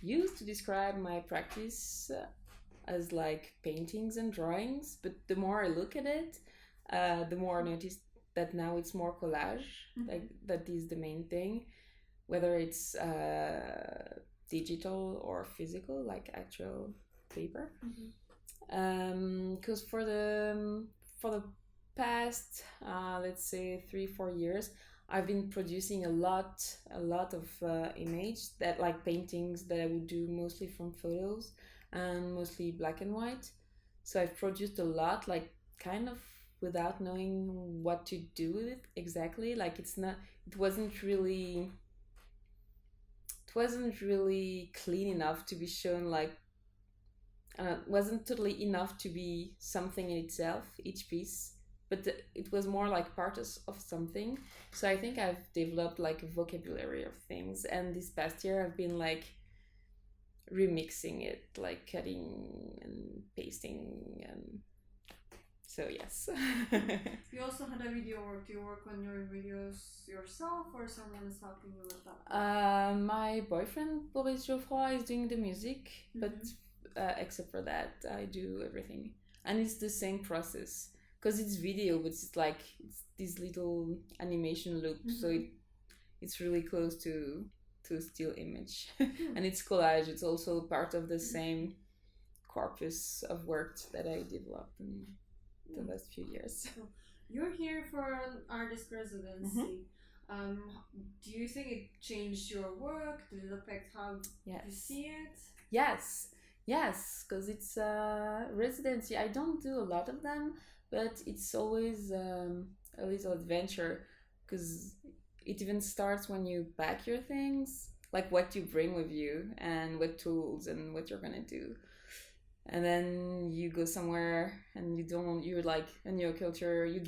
used to describe my practice as like paintings and drawings, but the more I look at it, the more I notice that now it's more collage. Like that is the main thing, whether it's digital or physical, like actual paper. Because for the past let's say 3-4 years, I've been producing a lot of image that like paintings that I would do mostly from photos and mostly black and white. So I've produced a lot, like kind of without knowing what to do with it exactly. Like it wasn't really clean enough to be shown, like wasn't totally enough to be something in itself, each piece, but it was more like part of something. So I think I've developed like a vocabulary of things, and this past year I've been like remixing it, like cutting and pasting, and so yes. You also had a video work. Do you work on your videos yourself, or someone is helping you with that? My boyfriend Boris Geoffroy is doing the music, but except for that, I do everything, and it's the same process because it's video, but it's like this little animation loop, so it's really close to still image, and it's collage. It's also part of the same corpus of work that I developed in the last few years. You're here for an artist residency. Do you think it changed your work? Did it affect how you see it? Yes, because it's a residency. I don't do a lot of them, but it's always a little adventure, because it even starts when you pack your things, like what you bring with you and what tools and what you're gonna do. And then you go somewhere and you're like a new culture, you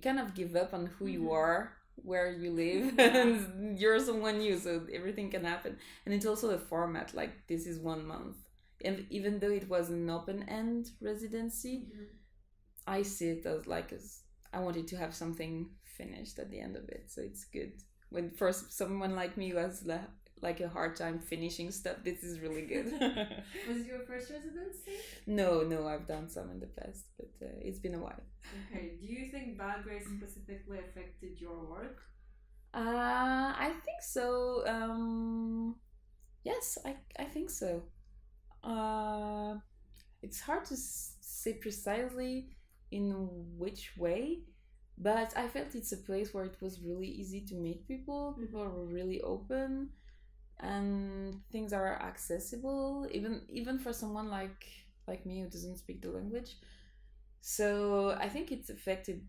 kind of give up on who you are, where you live, and you're someone new, so everything can happen. And it's also a format, like this is 1 month. And even though it was an open-end residency, I see it as I wanted to have something finished at the end of it, so it's good. When first someone like me who has like a hard time finishing stuff, this is really good. Was it your first residency? No, I've done some in the past, but it's been a while. Okay, do you think Belgrade specifically affected your work? I think so. Yes, I think so. It's hard to say precisely in which way, but I felt it's a place where it was really easy to meet people. People were really open, and things are accessible, even for someone like me who doesn't speak the language. So I think it's affected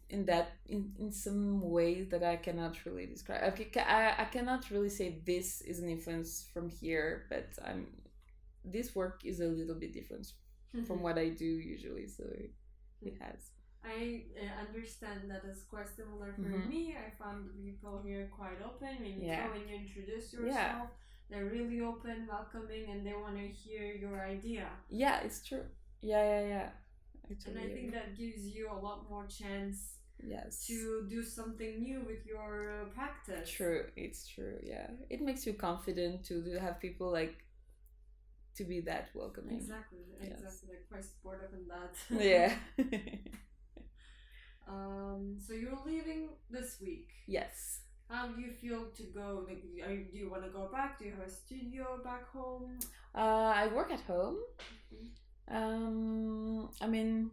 in some ways that I cannot really describe. I cannot really say this is an influence from here, but this work is a little bit different from what I do usually, so it has. I understand that it's quite similar for me. I found the people here quite open. When you introduce yourself, they're really open, welcoming, and they want to hear your idea. Yeah, it's true. Yeah. And I think that gives you a lot more chance to do something new with your practice. True, it's true. Yeah, it makes you confident to have people to be that welcoming. Exactly. Like quite supportive in that. Yeah. So you're leaving this week. Yes. How do you feel to go? Like, do you want to go back? Do you have a studio back home? I work at home. I mean,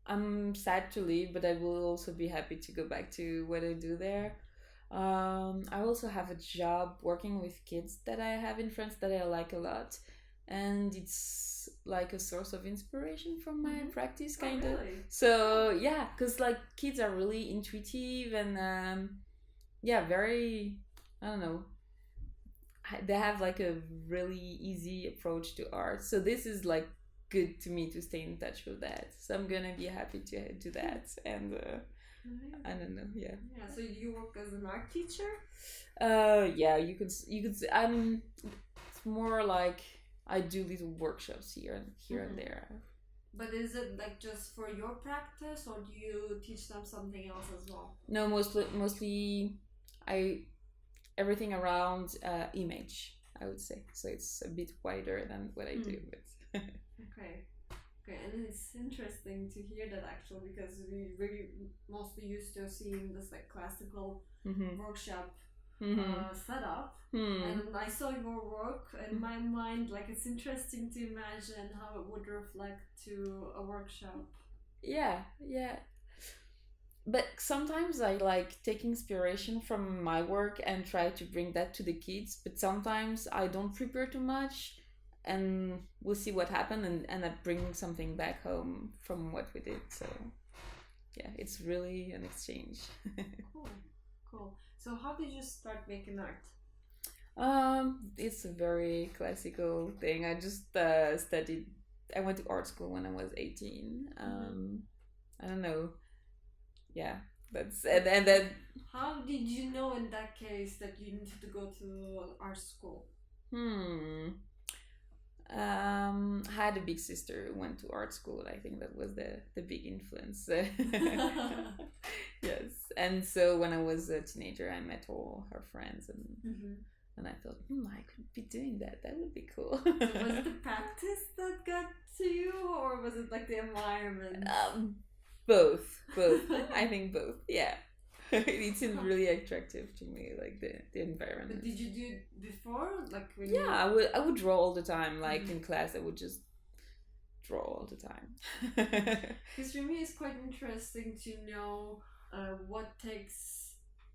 I'm sad to leave, but I will also be happy to go back to what I do there. I also have a job working with kids that I have in France that I like a lot, and it's like a source of inspiration from my practice, kind of. Really? So yeah, because like kids are really intuitive and very, I don't know, they have like a really easy approach to art. So this is like good to me to stay in touch with that. So I'm gonna be happy to do that, and I don't know. Yeah. So you work as an art teacher? Yeah, you could say. It's more like I do little workshops here and there. But is it like just for your practice, or do you teach them something else as well? No, mostly everything around image. I would say. So it's a bit wider than what I do. But Okay. Okay, and it's interesting to hear that actually, because we really mostly used to seeing this like classical workshop setup, and I saw your work, and my mind, like, it's interesting to imagine how it would reflect to a workshop. Yeah, yeah. But sometimes I like take inspiration from my work and try to bring that to the kids, but sometimes I don't prepare too much, and we'll see what happens, and end up bringing something back home from what we did. So yeah, it's really an exchange. Cool, cool. So how did you start making art? It's a very classical thing. I just studied. I went to art school when I was 18. I don't know. Yeah, that's and then. How did you know in that case that you needed to go to art school? I had a big sister who went to art school. I think that was the big influence. Yes, and so when I was a teenager, I met all her friends, and I thought, I could be doing that. That would be cool. So was it the practice that got to you, or was it like the environment? Both. I think both. Yeah. It seemed really attractive to me, like the environment. But did you do it before, like when I would draw all the time. Like in class, I would just draw all the time. Because for me, it's quite interesting to know what takes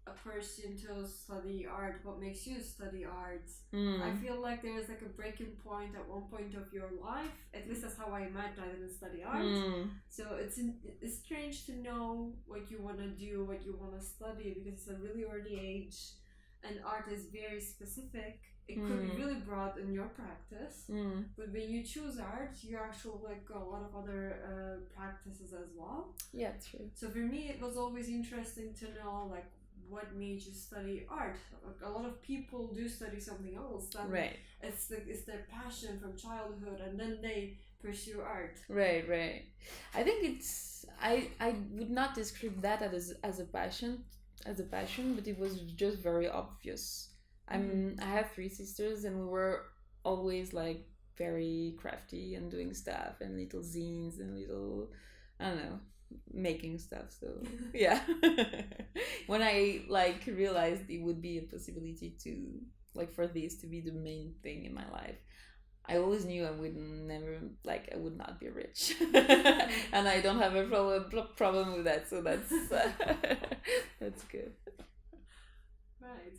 a person to study art, what makes you study art. I feel like there is like a breaking point at one point of your life. At least that's how I imagine. I didn't study art, so it's strange to know what you want to do, what you want to study, because it's a really early age, and art is very specific. It could be really broad in your practice, but when you choose art, you actually like a lot of other practices as well. Yeah, true. So for me, it was always interesting to know like what made you study art. Like, a lot of people do study something else, and it's their passion from childhood, and then they pursue art. Right. I think it's I would not describe that as a passion, but it was just very obvious. I have 3 sisters, and we were always like very crafty and doing stuff and little zines and little, I don't know, making stuff. So yeah. When I like realized it would be a possibility to like for this to be the main thing in my life, I always knew I would never, like, I would not be rich. And I don't have a problem with that, so that's that's good. Right.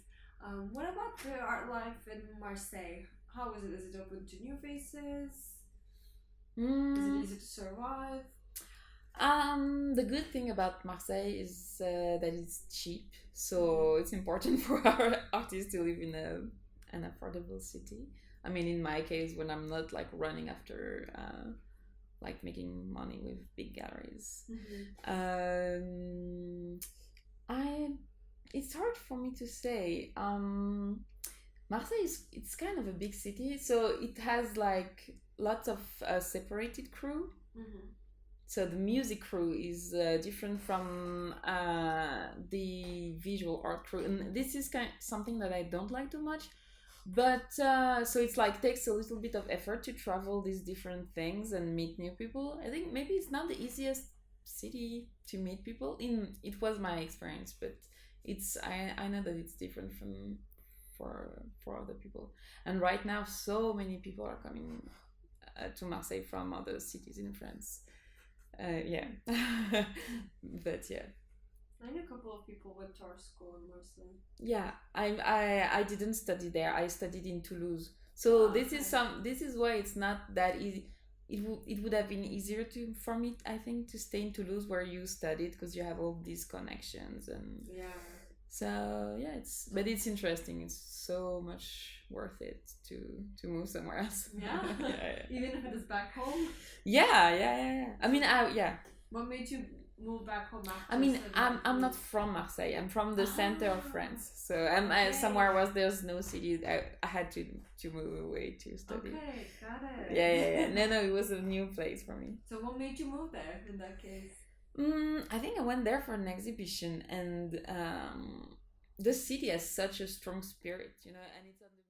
What about the art life in Marseille? How is it? Is it open to new faces? Is it easy to survive? The good thing about Marseille is that it's cheap, so it's important for our artists to live in an affordable city. I mean, in my case, when I'm not like running after like making money with big galleries, it's hard for me to say. Marseille it's kind of a big city, so it has like lots of separated crew. So the music crew is different from the visual art crew, and this is something that I don't like too much. But so it's like takes a little bit of effort to travel these different things and meet new people. I think maybe it's not the easiest city to meet people. It was my experience, but I know that it's different from for other people. And right now, so many people are coming to Marseille from other cities in France. Yeah. But yeah, I know a couple of people went to art school in Marseille. yeah, I didn't study there. I studied in Toulouse, so this is why it's not that easy. It would have been easier for me, I think, to stay in Toulouse where you studied, because you have all these connections, and so yeah, but it's interesting. It's so much worth it to move somewhere else. Yeah. Even if it is back home. Yeah. I mean, yeah. What made you move back home after? I mean, I'm not from Marseille. I'm from the center of France. So I'm somewhere where there's no city. I had to move away to study. Okay, got it. Yeah. No, it was a new place for me. So what made you move there in that case? I think I went there for an exhibition, and the city has such a strong spirit, and it's on the